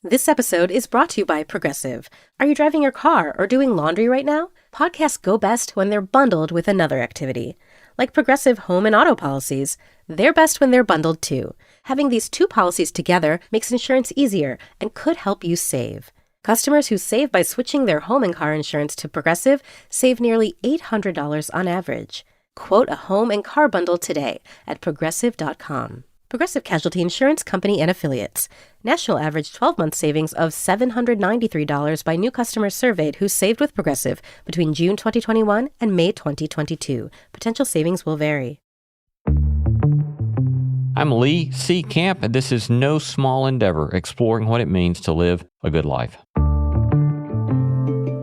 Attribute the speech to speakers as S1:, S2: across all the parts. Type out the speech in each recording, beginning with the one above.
S1: This episode is brought to you by Progressive. Are you driving your car or doing laundry right now? Podcasts go best when they're bundled with another activity. Like Progressive home and auto policies, they're best when they're bundled too. Having these two policies together makes insurance easier and could help you save. Customers who save by switching their home and car insurance to Progressive save nearly $800 on average. Quote a home and car bundle today at Progressive.com. Progressive Casualty Insurance Company and Affiliates. National average 12-month savings of $793 by new customers surveyed who saved with Progressive between June 2021 and May 2022. Potential savings will vary.
S2: I'm Lee C. Camp, and this is No Small Endeavor, exploring what it means to live a good life.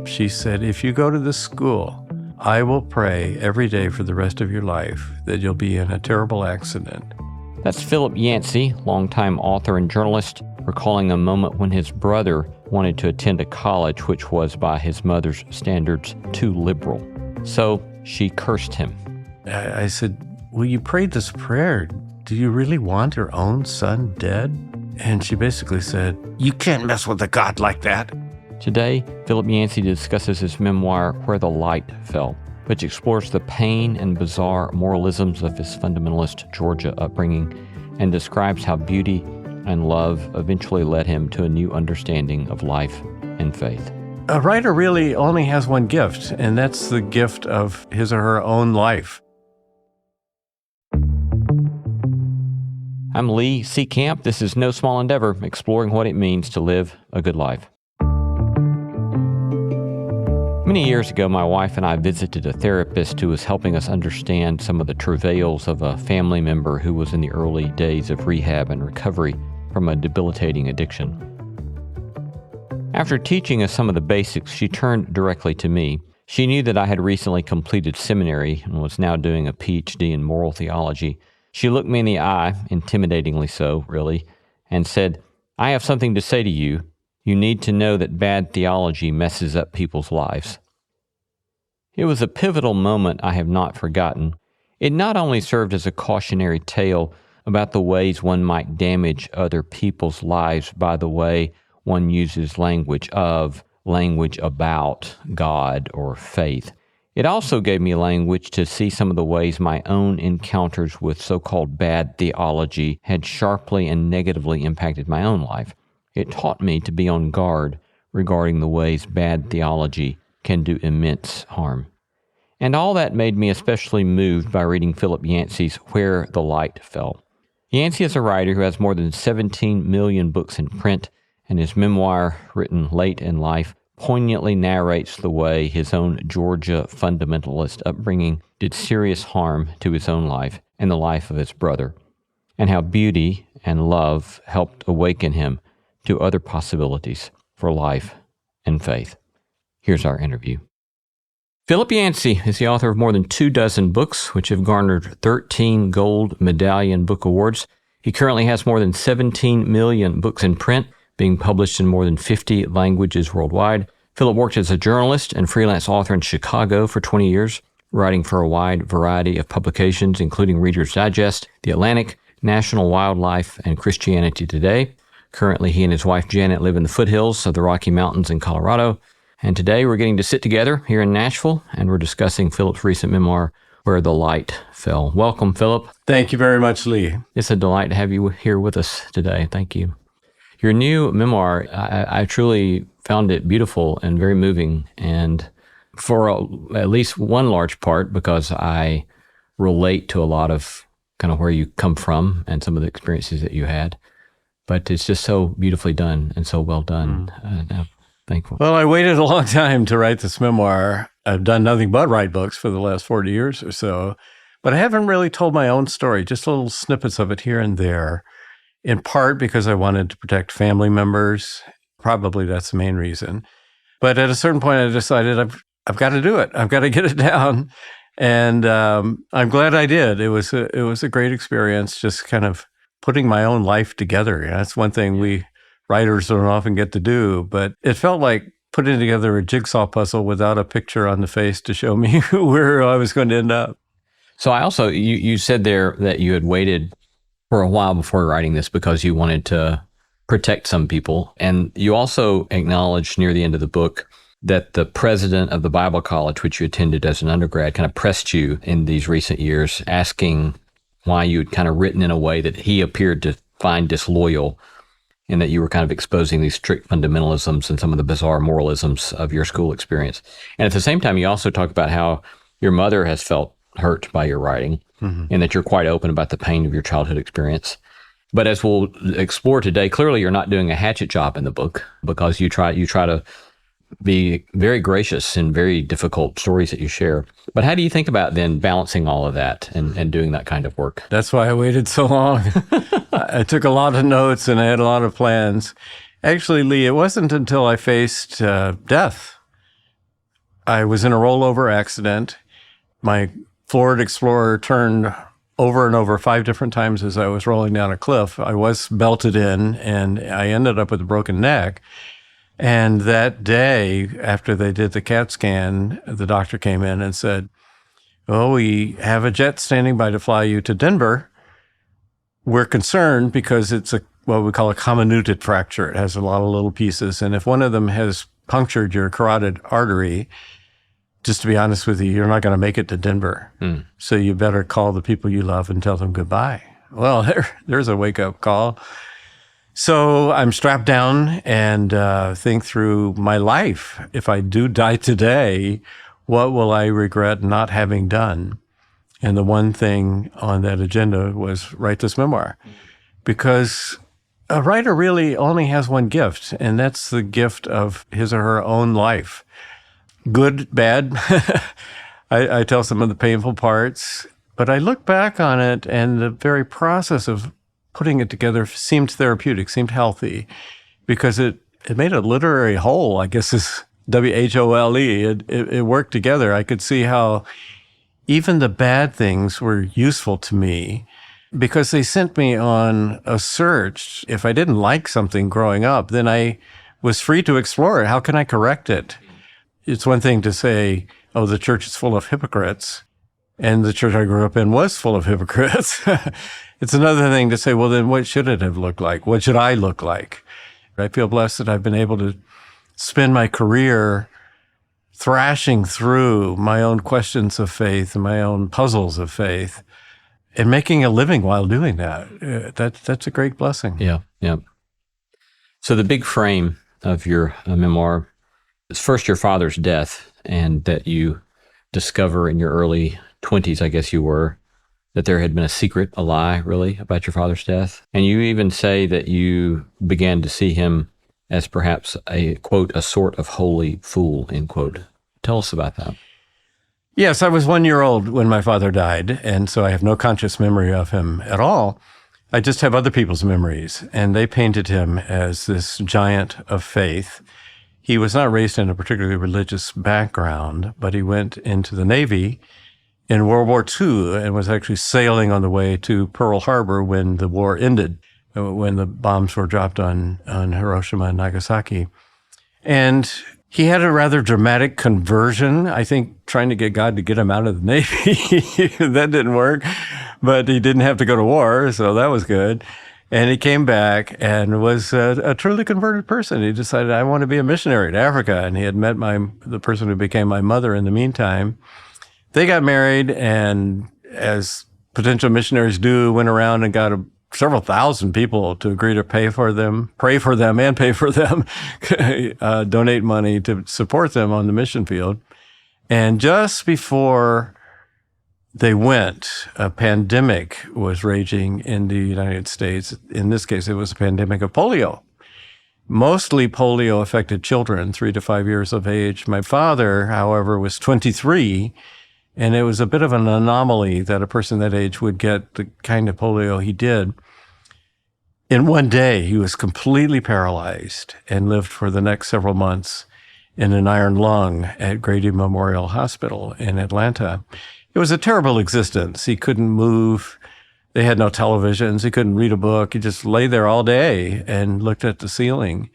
S3: She said, if you go to this school, I will pray every day for the rest of your life that you'll be in a terrible accident.
S2: That's Philip Yancey, longtime author and journalist, recalling a moment when his brother wanted to attend a college which was, by his mother's standards, too liberal. So she cursed him.
S3: I said, well, you prayed this prayer. Do you really want your own son dead? And she basically said, you can't mess with a God like that.
S2: Today, Philip Yancey discusses his memoir, Where the Light Fell, which explores the pain and bizarre moralisms of his fundamentalist Georgia upbringing and describes how beauty and love eventually led him to a new understanding of life and faith.
S3: A writer really only has one gift, and that's the gift of his or her own life.
S2: I'm Lee C. Camp. This is No Small Endeavor, exploring what it means to live a good life. Many years ago, my wife and I visited a therapist who was helping us understand some of the travails of a family member who was in the early days of rehab and recovery from a debilitating addiction. After teaching us some of the basics, she turned directly to me. She knew that I had recently completed seminary and was now doing a PhD in moral theology. She looked me in the eye, intimidatingly so, really, and said, I have something to say to you. You need to know that bad theology messes up people's lives. It was a pivotal moment I have not forgotten. It not only served as a cautionary tale about the ways one might damage other people's lives by the way one uses language about God or faith. It also gave me language to see some of the ways my own encounters with so-called bad theology had sharply and negatively impacted my own life. It taught me to be on guard regarding the ways bad theology can do immense harm. And all that made me especially moved by reading Philip Yancey's Where the Light Fell. Yancey is a writer who has more than 17 million books in print, and his memoir, written late in life, poignantly narrates the way his own Georgia fundamentalist upbringing did serious harm to his own life and the life of his brother, and how beauty and love helped awaken him to other possibilities for life and faith. Here's our interview. Philip Yancey is the author of more than 24 books, which have garnered 13 Gold Medallion Book Awards. He currently has more than 17 million books in print, being published in more than 50 languages worldwide. Philip worked as a journalist and freelance author in Chicago for 20 years, writing for a wide variety of publications, including Reader's Digest, The Atlantic, National Wildlife, and Christianity Today. Currently, he and his wife Janet live in the foothills of the Rocky Mountains in Colorado. And today we're getting to sit together here in Nashville, and we're discussing Philip's recent memoir, Where the Light Fell. Welcome, Philip.
S3: Thank you very much, Lee.
S2: It's a delight to have you here with us today. Thank you. Your new memoir, I truly found it beautiful and very moving, and for at least one large part, because I relate to a lot of kind of where you come from and some of the experiences that you had. But it's just so beautifully done and so well done. I'm thankful.
S3: Well, I waited a long time to write this memoir. I've done nothing but write books for the last 40 years or so, but I haven't really told my own story, just little snippets of it here and there, in part because I wanted to protect family members. Probably that's the main reason. But at a certain point, I decided I've got to do it. I've got to get it down. And I'm glad I did. It was a great experience, just kind of putting my own life together. That's one thing we writers don't often get to do, but it felt like putting together a jigsaw puzzle without a picture on the face to show me where I was going to end up.
S2: So I also, you said there that you had waited for a while before writing this because you wanted to protect some people. And you also acknowledge near the end of the book that the president of the Bible college, which you attended as an undergrad, kind of pressed you in these recent years, asking why you had kind of written in a way that he appeared to find disloyal, and that you were kind of exposing these strict fundamentalisms and some of the bizarre moralisms of your school experience. And at the same time, you also talk about how your mother has felt hurt by your writing, and that you're quite open about the pain of your childhood experience. But as we'll explore today, clearly you're not doing a hatchet job in the book, because you try to be very gracious in very difficult stories that you share. But how do you think about then balancing all of that and doing that kind of work?
S3: That's why I waited so long. I took a lot of notes and I had a lot of plans. Actually, Lee, it wasn't until I faced death. I was in a rollover accident. My Ford Explorer turned over and over 5 different times as I was rolling down a cliff. I was belted in, and I ended up with a broken neck. And that day, after they did the CAT scan, the doctor came in and said, "Oh, we have a jet standing by to fly you to Denver. We're concerned because it's what we call a comminuted fracture. It has a lot of little pieces. And if one of them has punctured your carotid artery, just to be honest with you, you're not going to make it to Denver. So you better call the people you love and tell them goodbye." Well, there's a wake-up call. So I'm strapped down and think through my life. If I do die today, what will I regret not having done? And the one thing on that agenda was write this memoir. Because a writer really only has one gift, and that's the gift of his or her own life. Good, bad. I tell some of the painful parts, but I look back on it, and the very process of putting it together seemed therapeutic, seemed healthy, because it made a literary whole, I guess is W-H-O-L-E. It worked together. I could see how even the bad things were useful to me because they sent me on a search. If I didn't like something growing up, then I was free to explore it. How can I correct it? It's one thing to say, oh, the church is full of hypocrites, and the church I grew up in was full of hypocrites. It's another thing to say, well, then what should it have looked like? What should I look like? I feel blessed that I've been able to spend my career thrashing through my own questions of faith and my own puzzles of faith and making a living while doing that. That's a great blessing.
S2: Yeah, yeah. So the big frame of your memoir is first your father's death, and that you discover in your early 20s, I guess you were, that there had been a secret, a lie, really, about your father's death. And you even say that you began to see him as perhaps a, quote, a sort of holy fool, end quote. Tell us about that.
S3: Yes, I was 1 year old when my father died, and so I have no conscious memory of him at all. I just have other people's memories, and they painted him as this giant of faith. He was not raised in a particularly religious background, but he went into the Navy in World War II and was actually sailing on the way to Pearl Harbor when the war ended, when the bombs were dropped on Hiroshima and Nagasaki. And he had a rather dramatic conversion, I think, trying to get God to get him out of the Navy. That didn't work, but he didn't have to go to war, so that was good. And he came back and was a truly converted person. He decided, I want to be a missionary to Africa. And he had met the person who became my mother in the meantime. They got married, and as potential missionaries do, went around and got several thousand people to agree to pay for them, pray for them, and pay for them, donate money to support them on the mission field. And just before they went, a pandemic was raging in the United States. In this case, it was a pandemic of polio. Mostly polio affected children 3 to 5 years of age. My father, however, was 23, and it was a bit of an anomaly that a person that age would get the kind of polio he did. In one day, he was completely paralyzed and lived for the next several months in an iron lung at Grady Memorial Hospital in Atlanta. It was a terrible existence. He couldn't move. They had no televisions. He couldn't read a book. He just lay there all day and looked at the ceiling.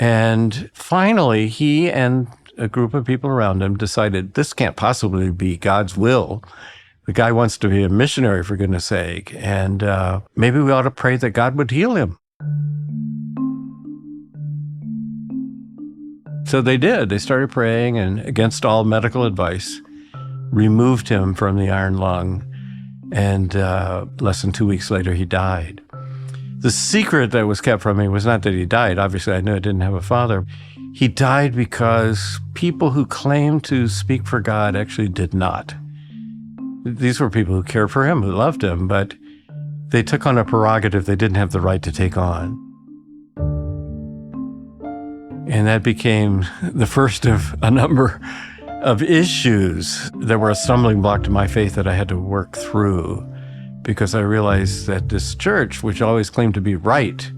S3: And finally, he and a group of people around him decided this can't possibly be God's will. The guy wants to be a missionary, for goodness sake. And maybe we ought to pray that God would heal him. So they did. They started praying, and against all medical advice, removed him from the iron lung. And less than 2 weeks later, he died. The secret that was kept from me was not that he died. Obviously, I knew I didn't have a father. He died because people who claimed to speak for God actually did not. These were people who cared for him, who loved him, but they took on a prerogative they didn't have the right to take on. And that became the first of a number of issues that were a stumbling block to my faith that I had to work through, because I realized that this church, which always claimed to be right,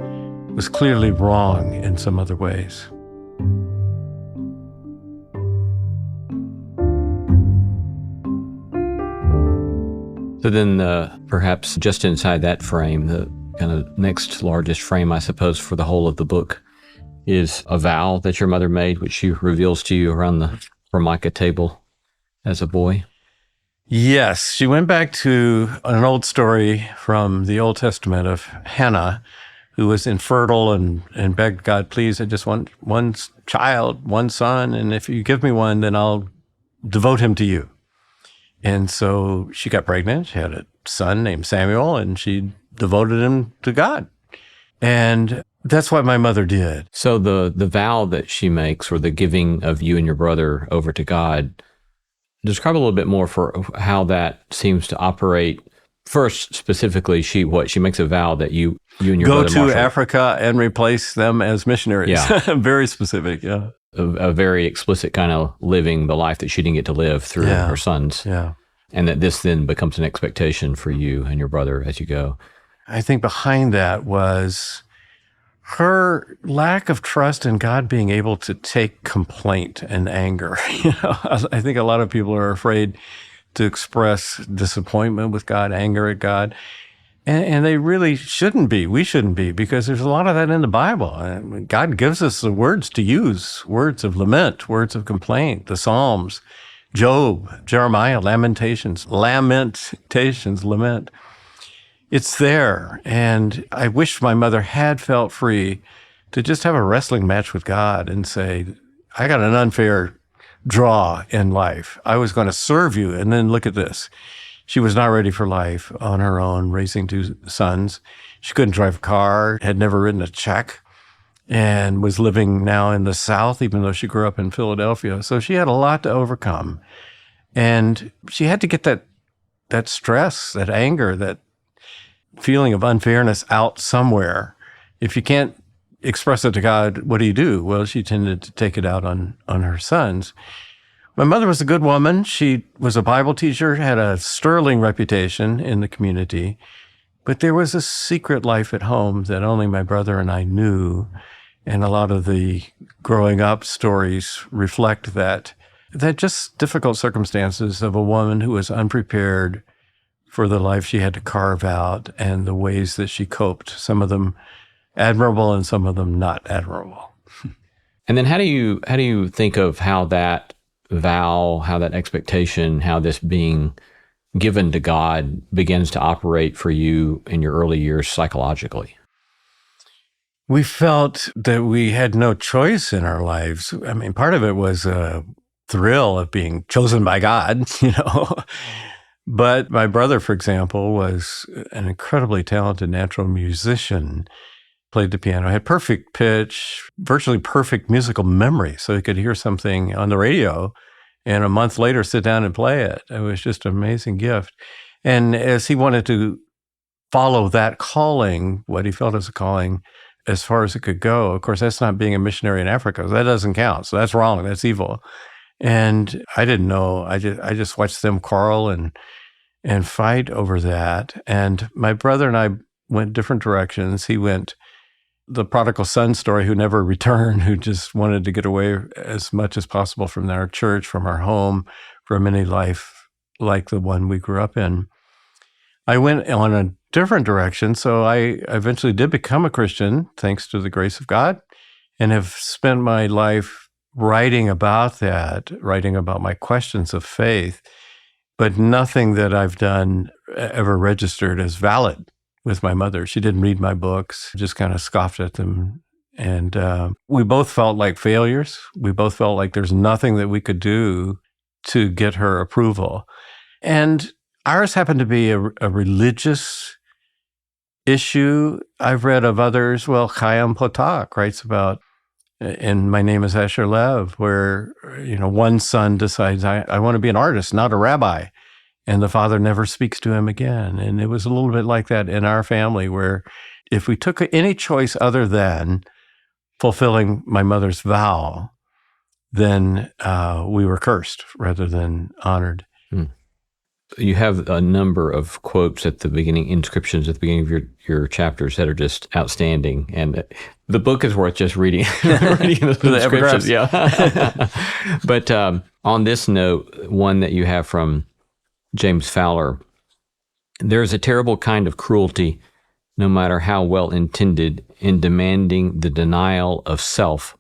S3: was clearly wrong in some other ways.
S2: So then perhaps just inside that frame, the kind of next largest frame, I suppose, for the whole of the book is a vow that your mother made, which she reveals to you around the Formica table as a boy.
S3: Yes, she went back to an old story from the Old Testament of Hannah, who was infertile and begged God, please, I just want one child, one son, and if you give me one, then I'll devote him to you. And so she got pregnant. She had a son named Samuel, and she devoted him to God. And that's what my mother did.
S2: So the vow that she makes, or the giving of you and your brother over to God, describe a little bit more for how that seems to operate. First, specifically, she makes a vow that you and your
S3: go
S2: brother
S3: to
S2: Marshall,
S3: Africa and replace them as missionaries.
S2: Yeah.
S3: Very specific, yeah.
S2: A very explicit kind of living the life that she didn't get to live through her sons.
S3: Yeah.
S2: And that this then becomes an expectation for you and your brother as you go.
S3: I think behind that was her lack of trust in God being able to take complaint and anger. I think a lot of people are afraid to express disappointment with God, anger at God. And they really shouldn't be. We shouldn't be, because there's a lot of that in the Bible. God gives us the words to use, words of lament, words of complaint, the Psalms, Job, Jeremiah, Lamentations, lament. It's there. And I wish my mother had felt free to just have a wrestling match with God and say, I got an unfair draw in life. I was going to serve you. And then look at this. She was not ready for life on her own, raising two sons. She couldn't drive a car, had never written a check, and was living now in the South, even though she grew up in Philadelphia. So she had a lot to overcome. And she had to get that stress, that anger, that feeling of unfairness out somewhere. If you can't express it to God, what do? Well, she tended to take it out on her sons. My mother was a good woman. She was a Bible teacher, had a sterling reputation in the community, but there was a secret life at home that only my brother and I knew. And a lot of the growing up stories reflect that just difficult circumstances of a woman who was unprepared for the life she had to carve out and the ways that she coped, some of them admirable and some of them not admirable.
S2: And then how do you think of how that vow, how that expectation, how this being given to God begins to operate for you in your early years psychologically?
S3: We felt that we had no choice in our lives. I mean, part of it was a thrill of being chosen by God, But my brother, for example, was an incredibly talented natural musician, played the piano, had perfect pitch, virtually perfect musical memory. So he could hear something on the radio and a month later sit down and play it. It was just an amazing gift. And as he wanted to follow that calling, what he felt as a calling, as far as it could go, of course, that's not being a missionary in Africa. That doesn't count. So that's wrong. That's evil. And I didn't know. I just watched them quarrel and fight over that. And my brother and I went different directions. He went the prodigal son story, who never returned, who just wanted to get away as much as possible from our church, from our home, from any life like the one we grew up in. I went on a different direction. So I eventually did become a Christian, thanks to the grace of God, and have spent my life writing about that, writing about my questions of faith, but nothing that I've done ever registered as valid with my mother. She didn't read my books, just kind of scoffed at them And we both felt like failures. We both felt like there's nothing that we could do to get her approval. And ours happened to be a religious issue. I've read of others. Well, Chaim Potok writes about, and My Name is Asher Lev, where, one son decides, I want to be an artist, not a rabbi. And the father never speaks to him again. And it was a little bit like that in our family, where if we took any choice other than fulfilling my mother's vow, then we were cursed rather than honored.
S2: You have a number of quotes at the beginning, inscriptions at the beginning of your chapters that are just outstanding. And the book is worth just reading, reading the inscriptions. Yeah. But on this note, one that you have from James Fowler, there is a terrible kind of cruelty, no matter how well intended, in demanding the denial of self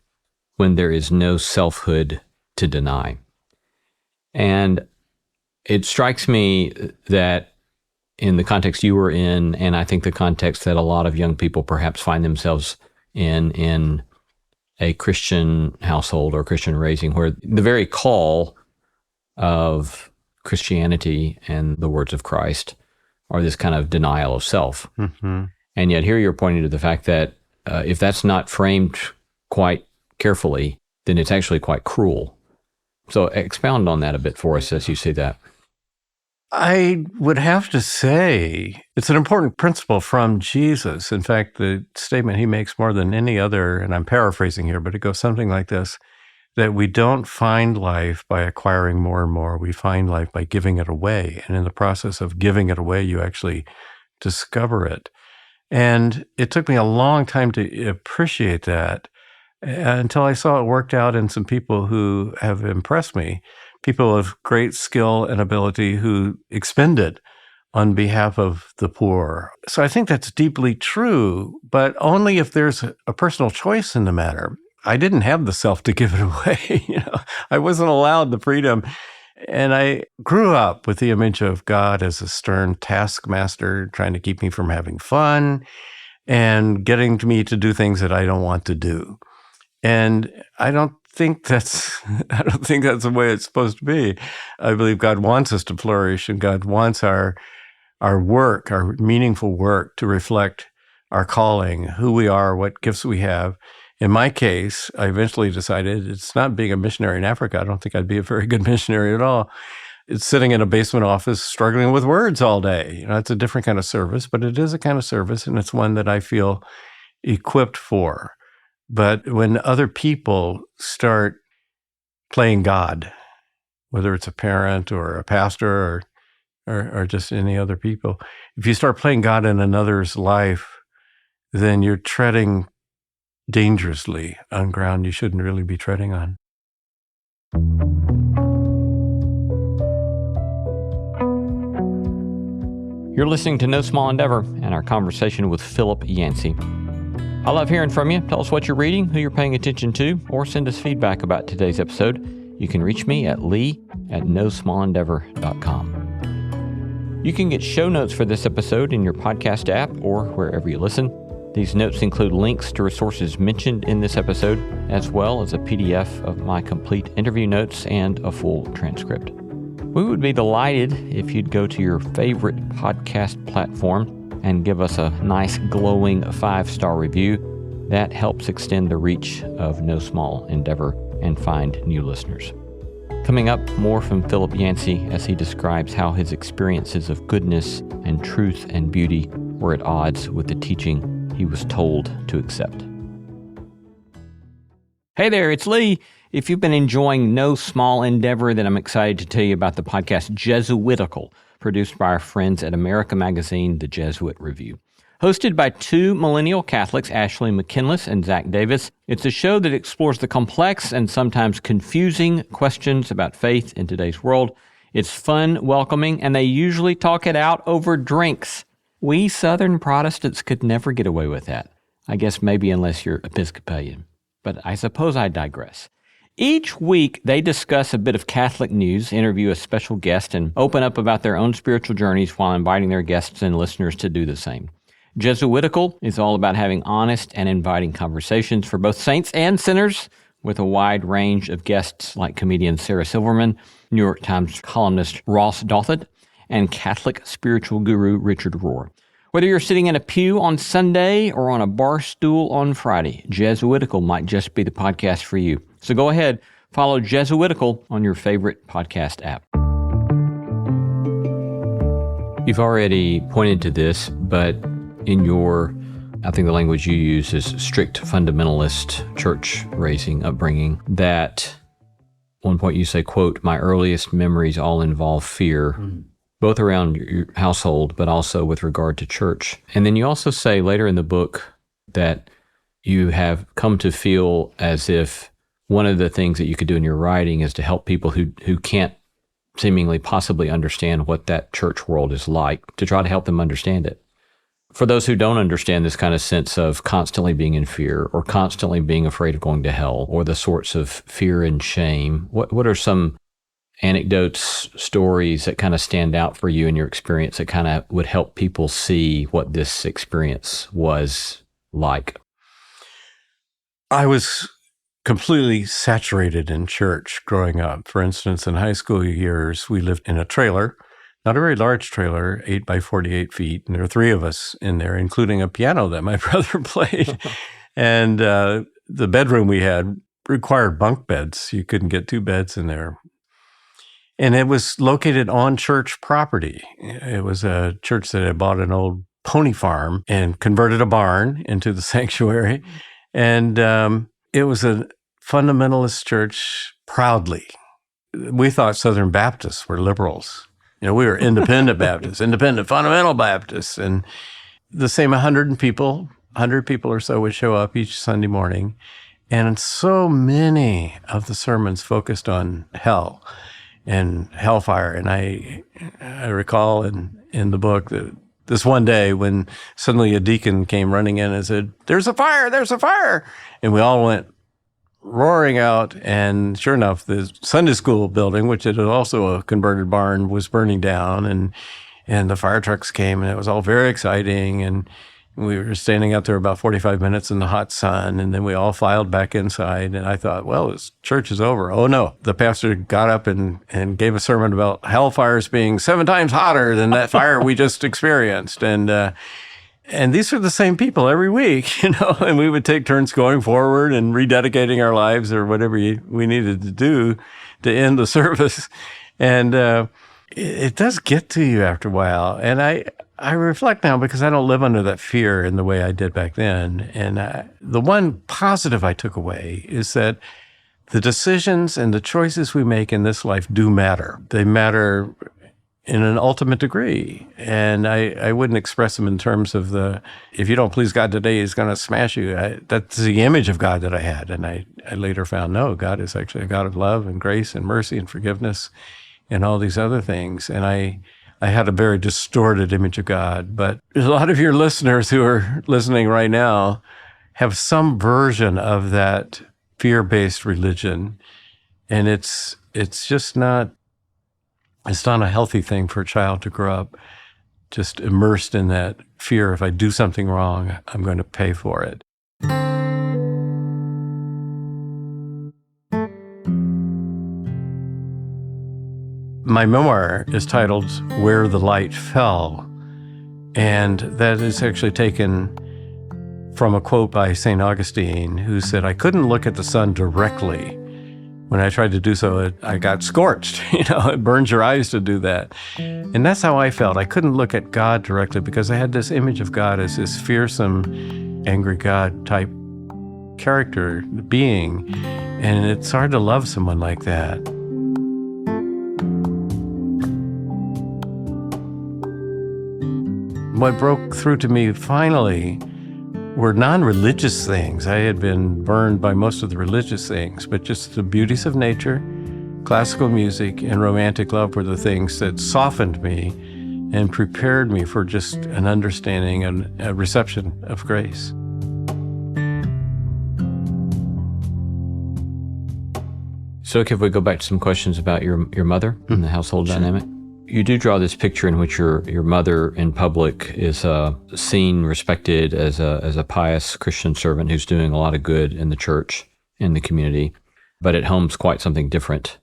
S2: when there is no selfhood to deny. And it strikes me that in the context you were in, and I think the context that a lot of young people perhaps find themselves in a Christian household or Christian raising, where the very call of Christianity and the words of Christ are this kind of denial of self. Mm-hmm. And yet here you're pointing to the fact that if that's not framed quite carefully, then it's actually quite cruel. So expound on that a bit for us as you see that.
S3: I would have to say it's an important principle from Jesus. In fact, the statement he makes more than any other, and I'm paraphrasing here, but it goes something like this, that we don't find life by acquiring more and more. We find life by giving it away. And in the process of giving it away, you actually discover it. And it took me a long time to appreciate that until I saw it worked out in some people who have impressed me, people of great skill and ability who expended on behalf of the poor. So I think that's deeply true, but only if there's a personal choice in the matter. I didn't have the self to give it away. I wasn't allowed the freedom. And I grew up with the image of God as a stern taskmaster trying to keep me from having fun and getting me to do things that I don't want to do. And I don't think that's the way it's supposed to be. I believe God wants us to flourish, and God wants our work, our meaningful work, to reflect our calling, who we are, what gifts we have. In my case, I eventually decided it's not being a missionary in Africa. I don't think I'd be a very good missionary at all. It's sitting in a basement office struggling with words all day. It's a different kind of service, but it is a kind of service, and it's one that I feel equipped for. But when other people start playing God, whether it's a parent or a pastor or just any other people, if you start playing God in another's life, then you're treading dangerously on ground you shouldn't really be treading on.
S2: You're listening to No Small Endeavor and our conversation with Philip Yancey. I love hearing from you. Tell us what you're reading, who you're paying attention to, or send us feedback about today's episode. You can reach me at lee@nosmallendeavor.com. You can get show notes for this episode in your podcast app or wherever you listen. These notes include links to resources mentioned in this episode, as well as a PDF of my complete interview notes and a full transcript. We would be delighted if you'd go to your favorite podcast platform and give us a nice glowing 5-star review. That helps extend the reach of No Small Endeavor and find new listeners. Coming up, more from Philip Yancey as he describes how his experiences of goodness and truth and beauty were at odds with the teaching he was told to accept. Hey there, it's Lee. If you've been enjoying No Small Endeavor, then I'm excited to tell you about the podcast Jesuitical, produced by our friends at America Magazine, The Jesuit Review. Hosted by two millennial Catholics, Ashley McKinless and Zach Davis, it's a show that explores the complex and sometimes confusing questions about faith in today's world. It's fun, welcoming, and they usually talk it out over drinks. We Southern Protestants could never get away with that. I guess maybe unless you're Episcopalian. But I suppose I digress. Each week, they discuss a bit of Catholic news, interview a special guest, and open up about their own spiritual journeys while inviting their guests and listeners to do the same. Jesuitical is all about having honest and inviting conversations for both saints and sinners, with a wide range of guests like comedian Sarah Silverman, New York Times columnist Ross Douthat, and Catholic spiritual guru Richard Rohr. Whether you're sitting in a pew on Sunday or on a bar stool on Friday, Jesuitical might just be the podcast for you. So go ahead, follow Jesuitical on your favorite podcast app. You've already pointed to this, but in your, I think the language you use is strict fundamentalist church raising, upbringing, that one point you say, quote, "My earliest memories all involve fear." Both around your household, but also with regard to church. And then you also say later in the book that you have come to feel as if one of the things that you could do in your writing is to help people who can't seemingly possibly understand what that church world is like, to try to help them understand it. For those who don't understand this kind of sense of constantly being in fear or constantly being afraid of going to hell, or the sorts of fear and shame, what are some anecdotes, stories that kind of stand out for you in your experience that kind of would help people see what this experience was like?
S3: I was completely saturated in church growing up. For instance, in high school years, we lived in a trailer, not a very large trailer, 8 by 48 feet, and there were 3 of us in there, including a piano that my brother played. And the bedroom we had required bunk beds. You couldn't get 2 beds in there. And it was located on church property. It was a church that had bought an old pony farm and converted a barn into the sanctuary. And it was a fundamentalist church proudly. We thought Southern Baptists were liberals. We were independent Baptists, independent fundamental Baptists. And the same 100 people or so would show up each Sunday morning. And so many of the sermons focused on hell and hellfire. And I recall in the book that this one day when suddenly a deacon came running in and said, "There's a fire, there's a fire." And we all went roaring out. And sure enough, the Sunday school building, which is also a converted barn, was burning down. And the fire trucks came, and it was all very exciting. And we were standing out there about 45 minutes in the hot sun, and then we all filed back inside. And I thought, well, this church is over. Oh, no. The pastor got up and gave a sermon about hellfires being 7 times hotter than that fire we just experienced. And these are the same people every week, and we would take turns going forward and rededicating our lives or whatever we needed to do to end the service. And it does get to you after a while. And I reflect now because I don't live under that fear in the way I did back then. And the one positive I took away is that the decisions and the choices we make in this life do matter. They matter in an ultimate degree. And I wouldn't express them in terms of if you don't please God today, he's going to smash you. That's the image of God that I had. And I later found, no, God is actually a God of love and grace and mercy and forgiveness and all these other things. And I had a very distorted image of God. But a lot of your listeners who are listening right now have some version of that fear-based religion. And it's just not, it's not a healthy thing for a child to grow up just immersed in that fear. If I do something wrong, I'm going to pay for it. My memoir is titled Where the Light Fell, and that is actually taken from a quote by St. Augustine, who said, "I couldn't look at the sun directly. When I tried to do so, I got scorched. It burns your eyes to do that." And that's how I felt. I couldn't look at God directly because I had this image of God as this fearsome, angry God type character, being. And it's hard to love someone like that. What broke through to me finally were non-religious things. I had been burned by most of the religious things, but just the beauties of nature, classical music, and romantic love were the things that softened me and prepared me for just an understanding and a reception of grace.
S2: So if we go back to some questions about your mother and the household dynamic. you do draw this picture in which your mother in public is seen, respected as a pious Christian servant who's doing a lot of good in the church, in the community, but at home's quite something different.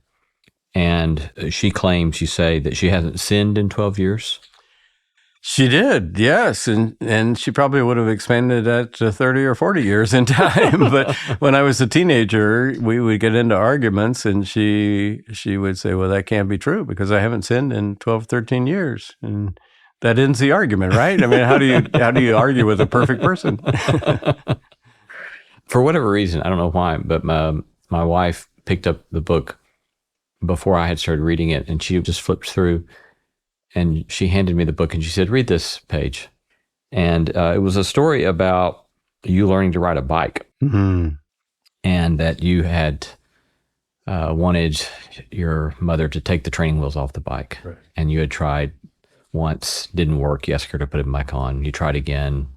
S2: And she claims, you say, that she hasn't sinned in 12 years?
S3: She did, yes. And she probably would have expanded that to 30 or 40 years in time. But when I was a teenager, we would get into arguments, and she would say, well, that can't be true because I haven't sinned in 12, 13 years. And that ends the argument, right? I mean, how do you argue with a perfect person?
S2: For whatever reason, I don't know why, but my wife picked up the book before I had started reading it, and she just flipped through. And she handed me the book and she said, read this page. And it was a story about you learning to ride a bike.
S3: Mm-hmm.
S2: And that you had wanted your mother to take the training wheels off the bike.
S3: Right.
S2: And you had tried once, didn't work. You asked her to put them back on. You tried again,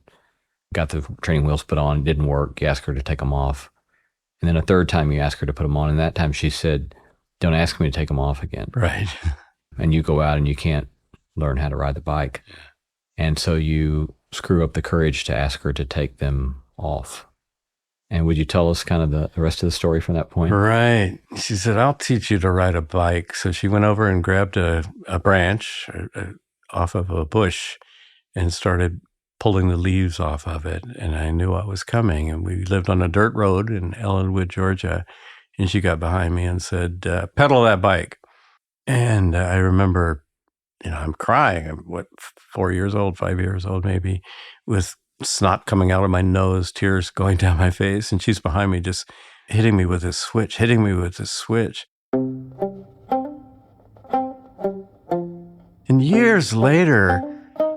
S2: got the training wheels put on, didn't work. You asked her to take them off. And then a third time you asked her to put them on. And that time she said, don't ask me to take them off again.
S3: Right.
S2: And you go out and you can't learn how to ride the bike. And so you screw up the courage to ask her to take them off. And would you tell us kind of the rest of the story from that point?
S3: Right. She said, I'll teach you to ride a bike. So she went over and grabbed a branch off of a bush and started pulling the leaves off of it. And I knew what was coming. And we lived on a dirt road in Ellenwood, Georgia. And she got behind me and said, pedal that bike. And I remember, I'm crying. I'm 4 years old, 5 years old maybe, with snot coming out of my nose, tears going down my face. And she's behind me just hitting me with this switch. And years later,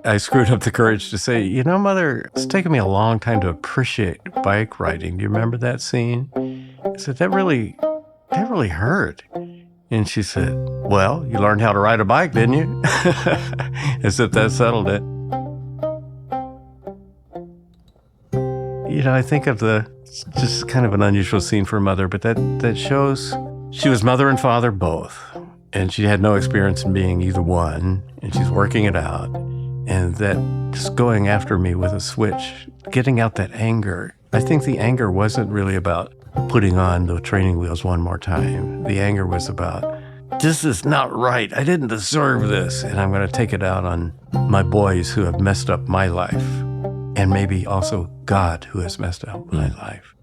S3: I screwed up the courage to say, Mother, it's taken me a long time to appreciate bike riding. Do you remember that scene? I said, that really hurt. And she said, well, you learned how to ride a bike, didn't you? As if that settled it. I think of just kind of an unusual scene for a mother, but that shows she was mother and father both. And she had no experience in being either one. And she's working it out. And that just going after me with a switch, getting out that anger. I think the anger wasn't really about putting on the training wheels one more time. The anger was about, this is not right. I didn't deserve this. And I'm going to take it out on my boys who have messed up my life. And maybe also God who has messed up my life.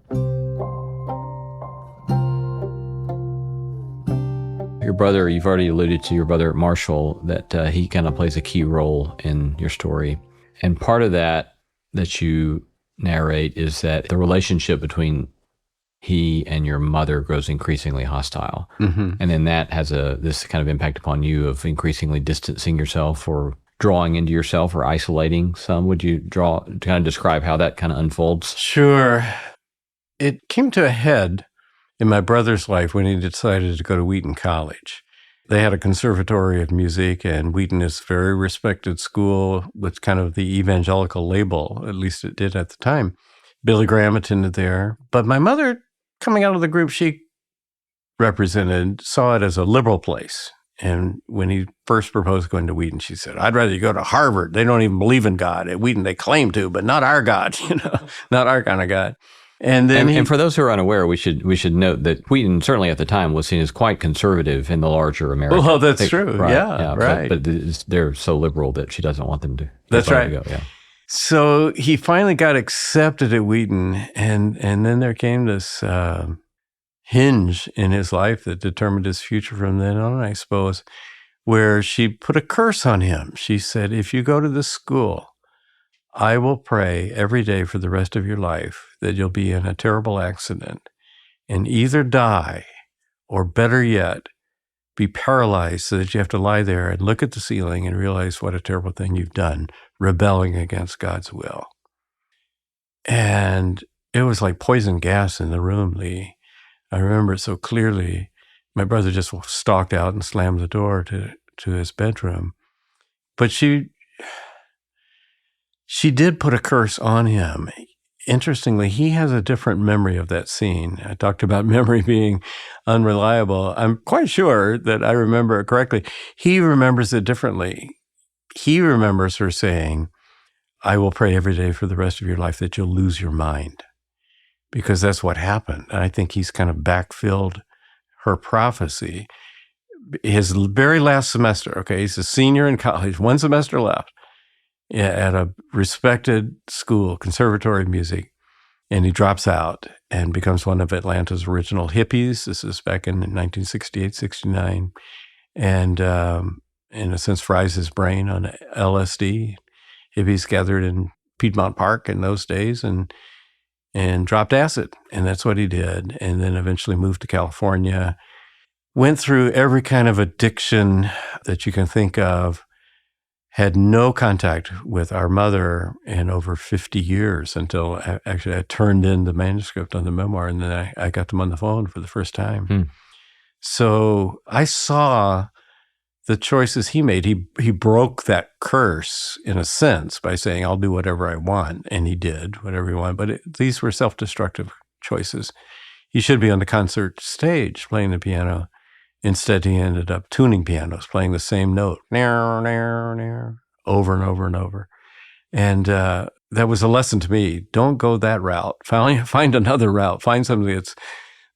S2: Your brother, you've already alluded to your brother Marshall, that he kind of plays a key role in your story. And part of that you narrate is that the relationship between he and your mother grows increasingly hostile.
S3: Mm-hmm.
S2: And then that has this kind of impact upon you of increasingly distancing yourself or drawing into yourself or isolating some. Would you kind of describe how that kind of unfolds?
S3: Sure. It came to a head in my brother's life when he decided to go to Wheaton College. They had a conservatory of music, and Wheaton is a very respected school with kind of the evangelical label, at least it did at the time. Billy Graham attended there. But my mother, coming out of the group she represented, saw it as a liberal place. And when he first proposed going to Wheaton, she said, I'd rather you go to Harvard. They don't even believe in God. At Wheaton, they claim to, but not our God, not our kind of God. And then
S2: and for those who are unaware, we should note that Wheaton, certainly at the time, was seen as quite conservative in the larger American.
S3: Well, that's true.
S2: Right,
S3: yeah, right.
S2: But they're so liberal that she doesn't want them to.
S3: That's right.
S2: To go, yeah.
S3: So he finally got accepted at Wheaton, and then there came this hinge in his life that determined his future from then on, I suppose, where she put a curse on him. She said, if you go to this school, I will pray every day for the rest of your life that you'll be in a terrible accident and either die or, better yet, be paralyzed so that you have to lie there and look at the ceiling and realize what a terrible thing you've done, rebelling against God's will. And it was like poison gas in the room, Lee. I remember it so clearly. My brother just stalked out and slammed the door to his bedroom. But she did put a curse on him. interestingly, he has a different memory of that scene. I talked about memory being unreliable. I'm quite sure that I remember it correctly. He remembers it differently. He remembers her saying, I will pray every day for the rest of your life that you'll lose your mind, because that's what happened. And I think he's kind of backfilled her prophecy. His very last semester, okay, he's a senior in college, one semester left at a respected school, Conservatory of Music, and he drops out and becomes one of Atlanta's original hippies. This is back in 1968, 69, and in a sense fries his brain on LSD. Hippies gathered in Piedmont Park in those days and dropped acid, and that's what he did, and then eventually moved to California, went through every kind of addiction that you can think of, had no contact with our mother in over 50 years until I turned in the manuscript on the memoir, and then I got them on the phone for the first time. So I saw the choices he made. He broke that curse, in a sense, by saying, I'll do whatever I want, and he did whatever he wanted, but these were self-destructive choices. He should be on the concert stage playing the piano. Instead, he ended up tuning pianos, playing the same note, over and over and over. And that was a lesson to me. Don't go that route. Find another route. Find something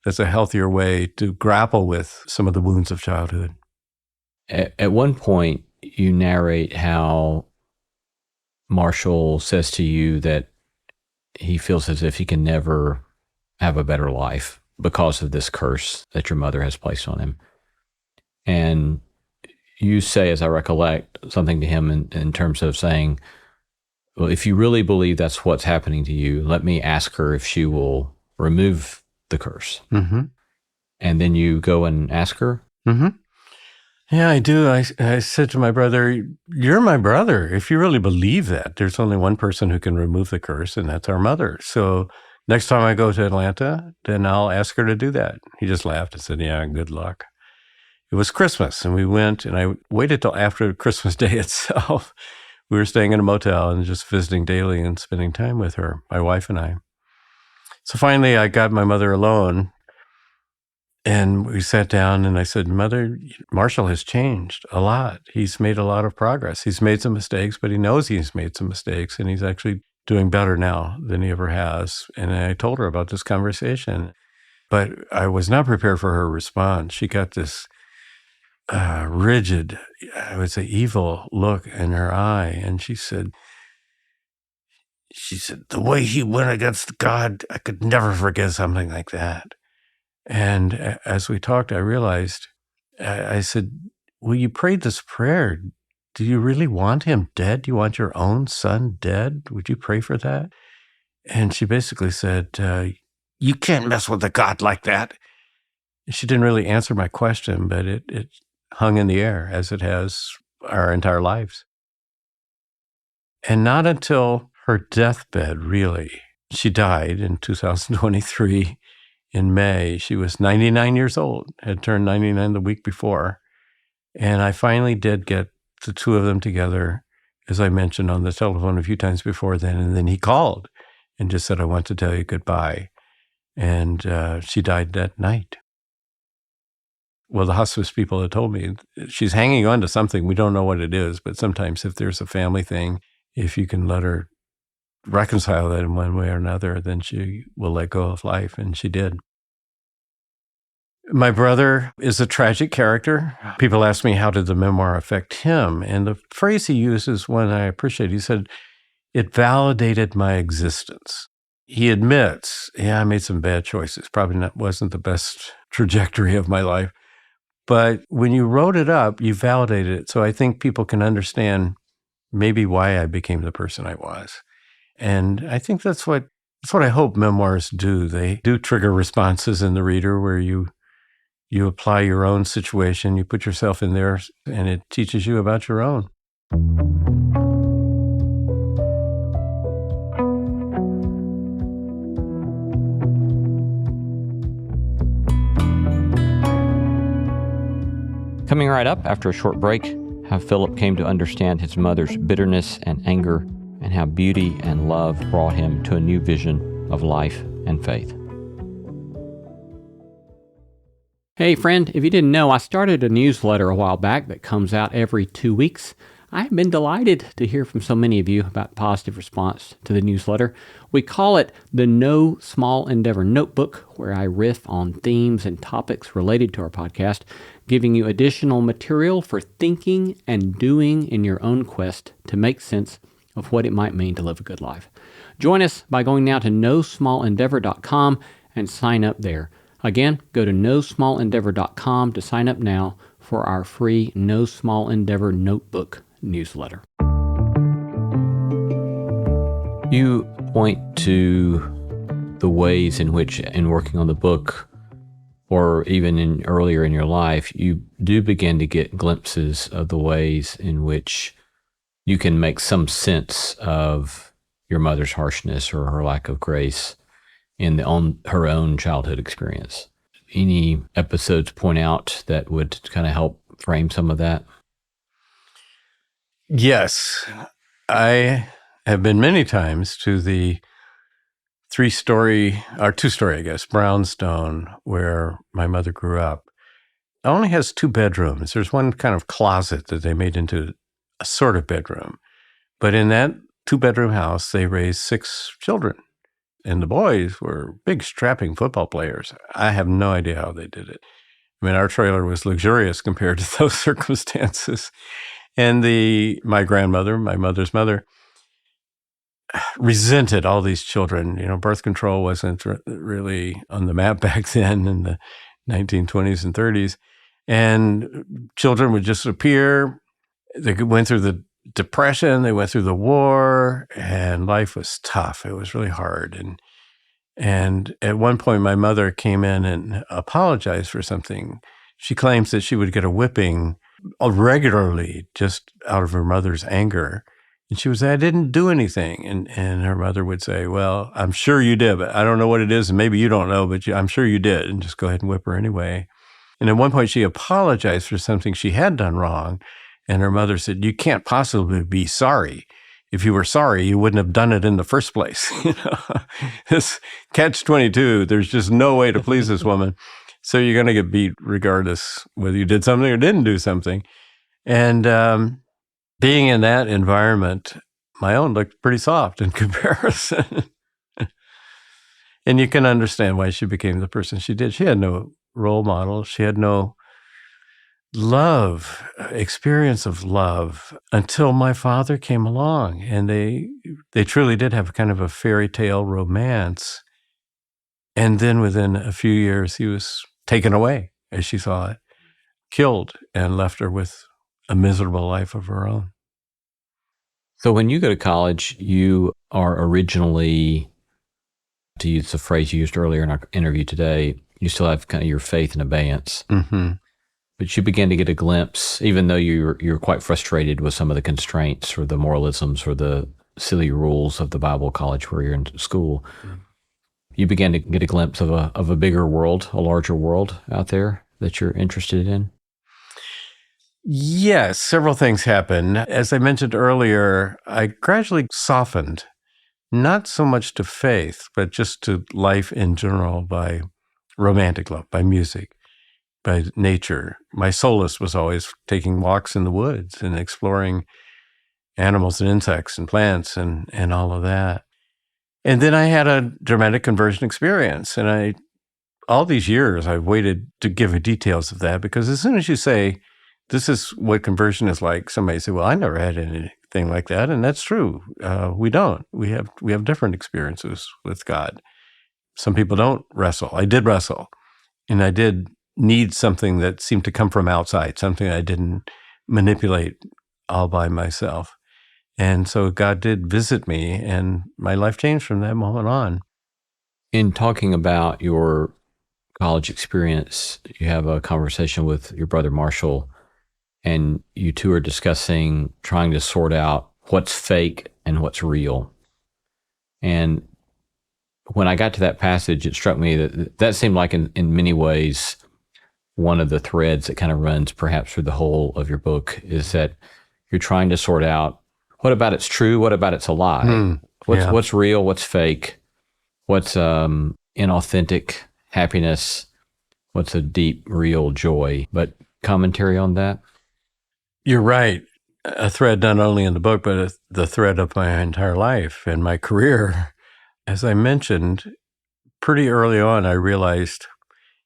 S3: that's a healthier way to grapple with some of the wounds of childhood.
S2: At one point, you narrate how Marshall says to you that he feels as if he can never have a better life because of this curse that your mother has placed on him. And you say, as I recollect, something to him in terms of saying, well, if you really believe that's what's happening to you, let me ask her if she will remove the curse.
S3: Mm-hmm.
S2: And then you go and ask her?
S3: Mm-hmm. Yeah, I do. I said to my brother, you're my brother. If you really believe that, there's only one person who can remove the curse, and that's our mother. So next time I go to Atlanta, then I'll ask her to do that. He just laughed and said, yeah, good luck. It was Christmas, and we went, and I waited till after Christmas Day itself. We were staying in a motel and just visiting daily and spending time with her, my wife and I. So finally, I got my mother alone, and we sat down, and I said, Mother, Marshall has changed a lot. He's made a lot of progress. He's made some mistakes, but he knows he's made some mistakes, and he's actually doing better now than he ever has. And I told her about this conversation, but I was not prepared for her response. She got this rigid, I would say evil look in her eye. And she said, the way he went against God, I could never forget something like that. And as we talked, I realized, I said, well, you prayed this prayer. Do you really want him dead? Do you want your own son dead? Would you pray for that? And she basically said, you can't mess with a God like that. She didn't really answer my question, but it hung in the air, as it has our entire lives. And not until her deathbed, really. She died in 2023 in May. She was 99 years old, had turned 99 the week before. And I finally did get the two of them together, as I mentioned, on the telephone a few times before then. And then he called and just said, I want to tell you goodbye. And she died that night. Well, the hospice people had told me she's hanging on to something. We don't know what it is, but sometimes if there's a family thing, if you can let her reconcile that in one way or another, then she will let go of life, and she did. My brother is a tragic character. People ask me, how did the memoir affect him? And the phrase he used is one I appreciate. He said, it validated my existence. He admits, yeah, I made some bad choices. Probably wasn't the best trajectory of my life. But when you wrote it up, you validated it. So I think people can understand maybe why I became the person I was. And I think that's what I hope memoirs do. They do trigger responses in the reader where you apply your own situation, you put yourself in there, and it teaches you about your own.
S2: Coming right up after a short break, how Philip came to understand his mother's bitterness and anger and how beauty and love brought him to a new vision of life and faith. Hey friend, if you didn't know, I started a newsletter a while back that comes out every 2 weeks. I've been delighted to hear from so many of you about positive response to the newsletter. We call it the No Small Endeavor Notebook, where I riff on themes and topics related to our podcast, giving you additional material for thinking and doing in your own quest to make sense of what it might mean to live a good life. Join us by going now to nosmallendeavor.com and sign up there. Again, go to nosmallendeavor.com to sign up now for our free No Small Endeavor Notebook newsletter. You point to the ways in which, in working on the book, or even earlier in your life, you do begin to get glimpses of the ways in which you can make some sense of your mother's harshness or her lack of grace in her own childhood experience. Any episodes point out that would kind of help frame some of that?
S3: Yes. I have been many times to the two-story, I guess, brownstone where my mother grew up. It only has 2 bedrooms. There's one kind of closet that they made into a sort of bedroom. But in that 2-bedroom house, they raised 6 children. And the boys were big, strapping football players. I have no idea how they did it. I mean, our trailer was luxurious compared to those circumstances. And my grandmother, my mother's mother, resented all these children. You know, birth control wasn't really on the map back then in the 1920s and 30s. And children would just appear. They went through the Depression, they went through the war, and life was tough. It was really hard. And at one point, my mother came in and apologized for something. She claims that she would get a whipping regularly just out of her mother's anger. And she would say, I didn't do anything. And her mother would say, well, I'm sure you did, but I don't know what it is, and maybe you don't know, but I'm sure you did, and just go ahead and whip her anyway. And at one point, she apologized for something she had done wrong. And her mother said, you can't possibly be sorry. If you were sorry, you wouldn't have done it in the first place. This catch-22, there's just no way to please this woman. So you're going to get beat regardless whether you did something or didn't do something. And being in that environment, my own looked pretty soft in comparison. And you can understand why she became the person she did. She had no role model. She had no experience of love until my father came along, and they truly did have kind of a fairy tale romance. And then within a few years, he was taken away, as she saw it, killed, and left her with a miserable life of her own.
S2: So when you go to college, you are originally, to use the phrase you used earlier in our interview today, you still have kind of your faith in abeyance.
S3: Mm-hmm.
S2: But you began to get a glimpse, even though you're quite frustrated with some of the constraints or the moralisms or the silly rules of the Bible college where you're in school. Mm-hmm. You began to get a glimpse of a bigger world, a larger world out there that you're interested in.
S3: Yes, several things happened. As I mentioned earlier, I gradually softened, not so much to faith, but just to life in general by romantic love, by music, by nature. My solace was always taking walks in the woods and exploring animals and insects and plants and all of that. And then I had a dramatic conversion experience. And all these years, I've waited to give you details of that, because as soon as you say, this is what conversion is like, somebody say, well, I never had anything like that. And that's true. We don't. We have different experiences with God. Some people don't wrestle. I did wrestle. And I did need something that seemed to come from outside, something I didn't manipulate all by myself. And so God did visit me, and my life changed from that moment on.
S2: In talking about your college experience, you have a conversation with your brother Marshall, and you two are discussing trying to sort out what's fake and what's real. And when I got to that passage, it struck me that seemed like in many ways one of the threads that kind of runs perhaps through the whole of your book, is that you're trying to sort out What about it's true? What about it's a lie?
S3: Yeah.
S2: What's real? What's fake? What's inauthentic happiness? What's a deep, real joy? But commentary on that?
S3: You're right. A thread not only in the book, but the thread of my entire life and my career. As I mentioned, pretty early on, I realized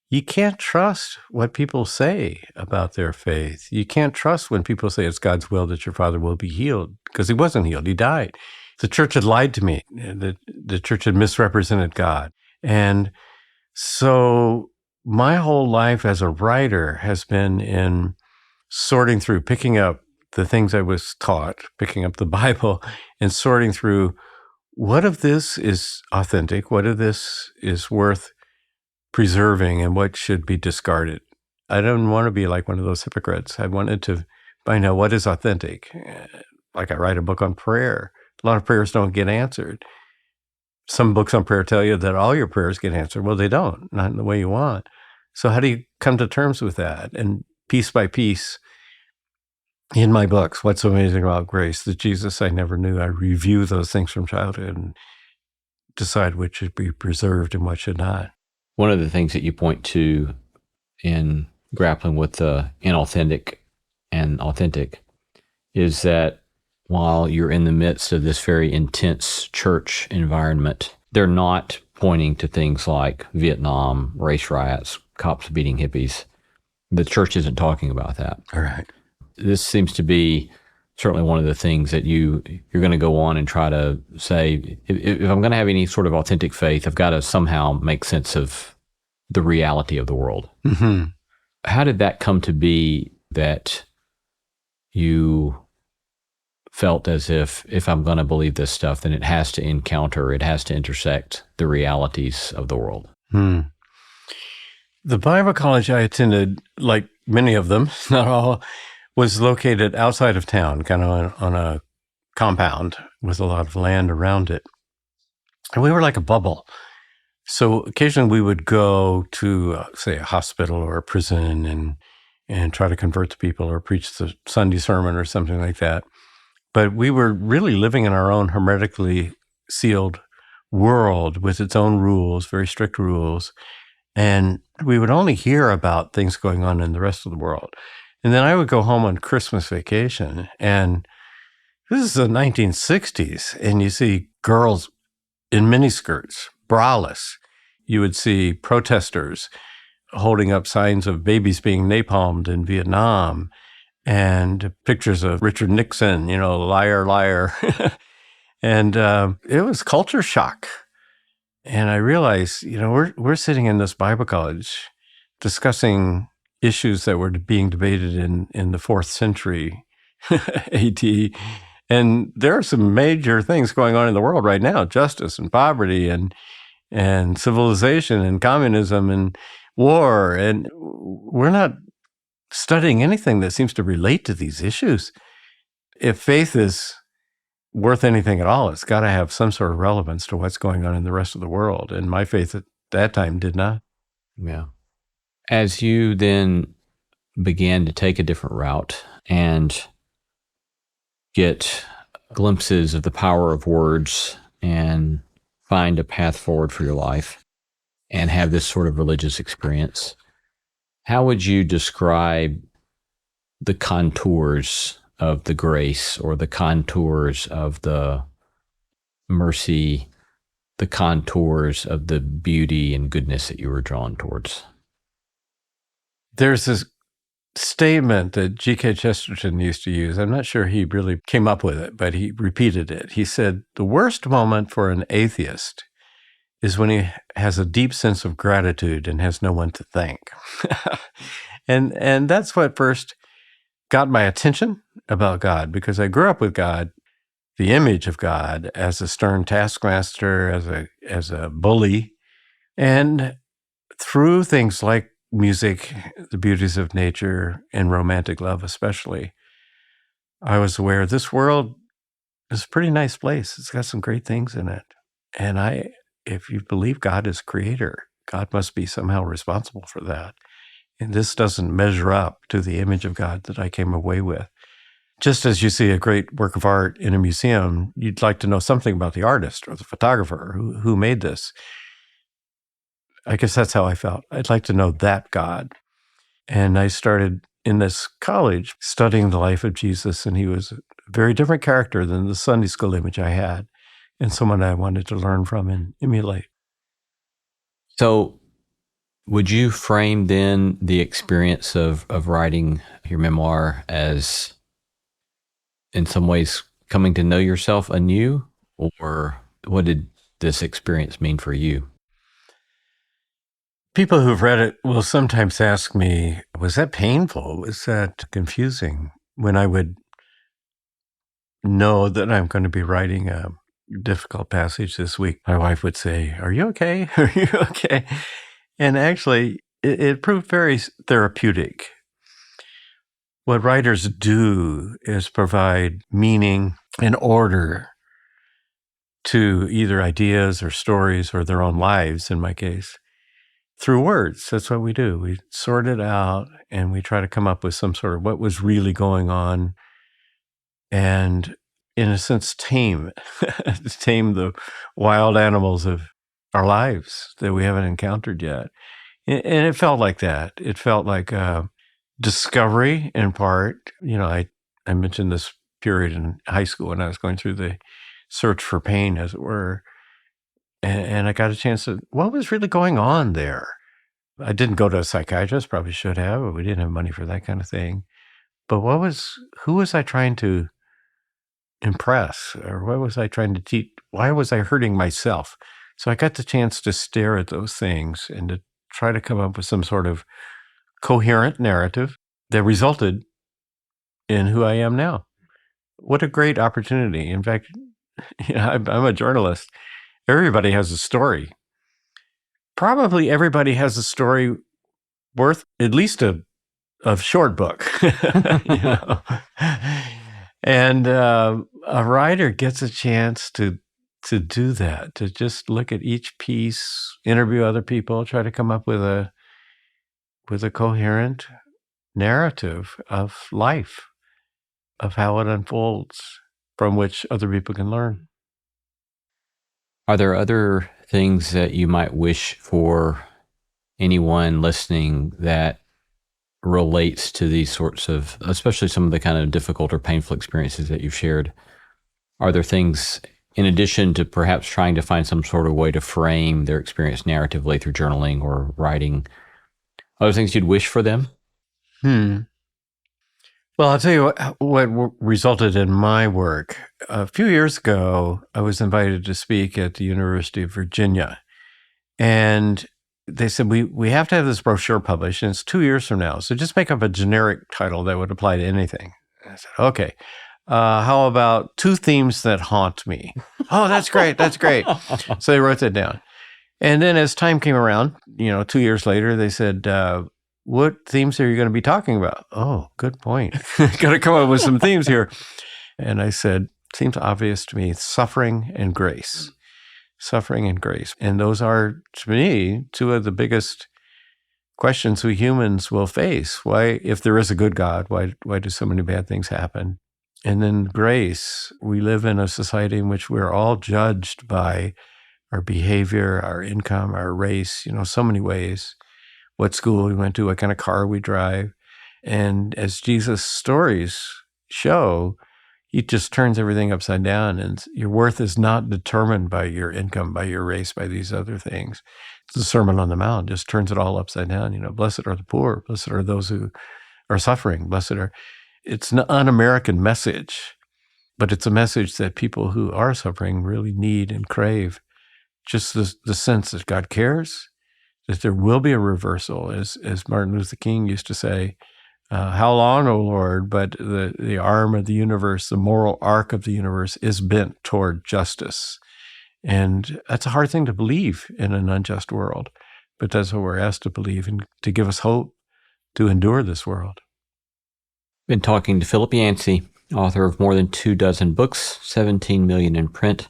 S3: you can't trust what people say about their faith. You can't trust when people say it's God's will that your father will be healed, because he wasn't healed. He died. The church had lied to me. The church had misrepresented God. And so my whole life as a writer has been in sorting through, picking up the things I was taught, picking up the Bible, and sorting through what of this is authentic, what of this is worth preserving, and what should be discarded. I didn't want to be like one of those hypocrites. I wanted to find out what is authentic. Like I write a book on prayer. A lot of prayers don't get answered. Some books on prayer tell you that all your prayers get answered. Well, they don't, not in the way you want. So how do you come to terms with that? And piece by piece, in my books, What's So Amazing About Grace, the Jesus I Never Knew, I review those things from childhood and decide which should be preserved and what should not.
S2: One of the things that you point to in grappling with the inauthentic and authentic is that while you're in the midst of this very intense church environment, they're not pointing to things like Vietnam, race riots, cops beating hippies. The church isn't talking about that.
S3: All right.
S2: This seems to be certainly one of the things that you're going to go on and try to say, if I'm going to have any sort of authentic faith, I've got to somehow make sense of the reality of the world.
S3: Mm-hmm.
S2: How did that come to be that you felt as if I'm going to believe this stuff, then it has to intersect the realities of the world?
S3: The Bible college I attended, like many of them, not all, was located outside of town, kind of on a compound with a lot of land around it. And we were like a bubble. So occasionally we would go to, say, a hospital or a prison and try to convert the people or preach the Sunday sermon or something like that. But we were really living in our own hermetically sealed world with its own rules, very strict rules. And we would only hear about things going on in the rest of the world. And then I would go home on Christmas vacation, and this is the 1960s, and you see girls in miniskirts, braless. You would see protesters holding up signs of babies being napalmed in Vietnam, and pictures of Richard Nixon, liar, liar. And it was culture shock. And I realized, we're sitting in this Bible college discussing issues that were being debated in the 4th century AD. And there are some major things going on in the world right now, justice and poverty and civilization and communism and war. And we're not studying anything that seems to relate to these issues. If faith is worth anything at all, it's got to have some sort of relevance to what's going on in the rest of the world. And my faith at that time did not.
S2: Yeah. As you then began to take a different route and get glimpses of the power of words and find a path forward for your life and have this sort of religious experience, how would you describe the contours of the grace or the contours of the mercy, the contours of the beauty and goodness that you were drawn towards?
S3: There's this statement that G.K. Chesterton used to use. I'm not sure he really came up with it, but he repeated it. He said, the worst moment for an atheist is when he has a deep sense of gratitude and has no one to thank. And that's what first got my attention about God, because I grew up with God, the image of God, as a stern taskmaster, as a bully. And through things like music, the beauties of nature, and romantic love especially, I was aware this world is a pretty nice place. It's got some great things in it. And if you believe God is creator, God must be somehow responsible for that. And this doesn't measure up to the image of God that I came away with. Just as you see a great work of art in a museum, you'd like to know something about the artist or the photographer who made this. I guess that's how I felt. I'd like to know that God. And I started in this college studying the life of Jesus, and he was a very different character than the Sunday school image I had, and someone I wanted to learn from and emulate.
S2: So would you frame then the experience of writing your memoir as in some ways coming to know yourself anew, or what did this experience mean for you?
S3: People who've read it will sometimes ask me, was that painful? Was that confusing? When I would know that I'm going to be writing a difficult passage this week, my wife would say, "Are you okay? Are you okay?" And actually, it proved very therapeutic. What writers do is provide meaning and order to either ideas or stories or their own lives, in my case, through words. That's what we do. We sort it out and we try to come up with some sort of what was really going on and, in a sense, tame the wild animals of our lives that we haven't encountered yet. And it felt like that. It felt like discovery in part. I mentioned this period in high school when I was going through the search for pain, as it were. And I got a chance to, what was really going on there? I didn't go to a psychiatrist, probably should have, but we didn't have money for that kind of thing. But who was I trying to impress? Or what was I trying to teach? Why was I hurting myself? So I got the chance to stare at those things and to try to come up with some sort of coherent narrative that resulted in who I am now. What a great opportunity. In fact, I'm a journalist. Everybody has a story. Probably everybody has a story worth at least a short book. And a writer gets a chance to do that, to just look at each piece, interview other people, try to come up with a coherent narrative of life, of how it unfolds, from which other people can learn.
S2: Are there other things that you might wish for anyone listening that relates to these sorts of, especially some of the kind of difficult or painful experiences that you've shared? Are there things, in addition to perhaps trying to find some sort of way to frame their experience narratively through journaling or writing, other things you'd wish for them?
S3: Well, I'll tell you what resulted in my work. A few years ago, I was invited to speak at the University of Virginia. And they said, we have to have this brochure published, and it's 2 years from now. So just make up a generic title that would apply to anything. And I said, okay. How about 2 themes that haunt me? Oh, that's great. That's great. So they wrote that down. And then as time came around, 2 years later, they said, what themes are you going to be talking about? Oh, good point. Got to come up with some themes here. And I said, seems obvious to me, suffering and grace. Suffering and grace. And those are, to me, 2 of the biggest questions we humans will face. Why, if there is a good God, why do so many bad things happen? And then grace. We live in a society in which we're all judged by our behavior, our income, our race, so many ways. What school we went to, what kind of car we drive. And as Jesus' stories show, he just turns everything upside down, and your worth is not determined by your income, by your race, by these other things. The Sermon on the Mount just turns it all upside down. Blessed are the poor, blessed are those who are suffering, it's an un-American message, but it's a message that people who are suffering really need and crave. Just the sense that God cares, that there will be a reversal, as Martin Luther King used to say, how long, O Lord, but the arm of the universe, the moral arc of the universe is bent toward justice. And that's a hard thing to believe in an unjust world, but that's what we're asked to believe and to give us hope to endure this world.
S2: Been talking to Philip Yancey, author of more than 24 books, 17 million in print.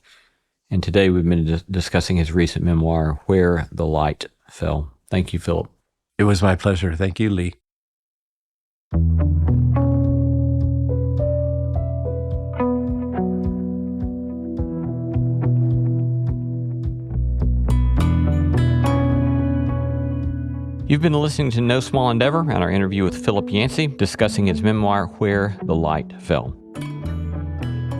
S2: And today we've been discussing his recent memoir, Where the Light Fell. Thank you, Philip.
S3: It was my pleasure. Thank you, Lee.
S2: You've been listening to No Small Endeavor and our interview with Philip Yancey discussing his memoir, Where the Light Fell.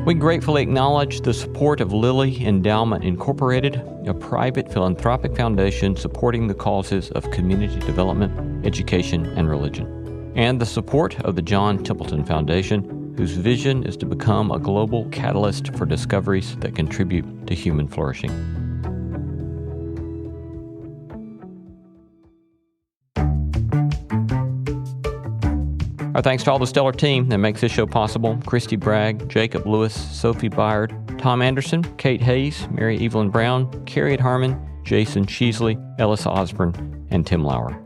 S2: We gratefully acknowledge the support of Lilly Endowment Incorporated, a private philanthropic foundation supporting the causes of community development, education, and religion, and the support of the John Templeton Foundation, whose vision is to become a global catalyst for discoveries that contribute to human flourishing. Our thanks to all the stellar team that makes this show possible: Christy Bragg, Jacob Lewis, Sophie Byard, Tom Anderson, Kate Hayes, Mary Evelyn Brown, Carrie Harmon, Jason Sheasley, Ellis Osborne, and Tim Lauer.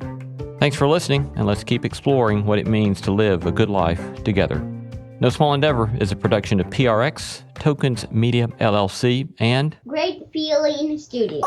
S2: Thanks for listening, and let's keep exploring what it means to live a good life together. No Small Endeavor is a production of PRX, Tokens Media LLC, and
S4: Great Feeling Studios.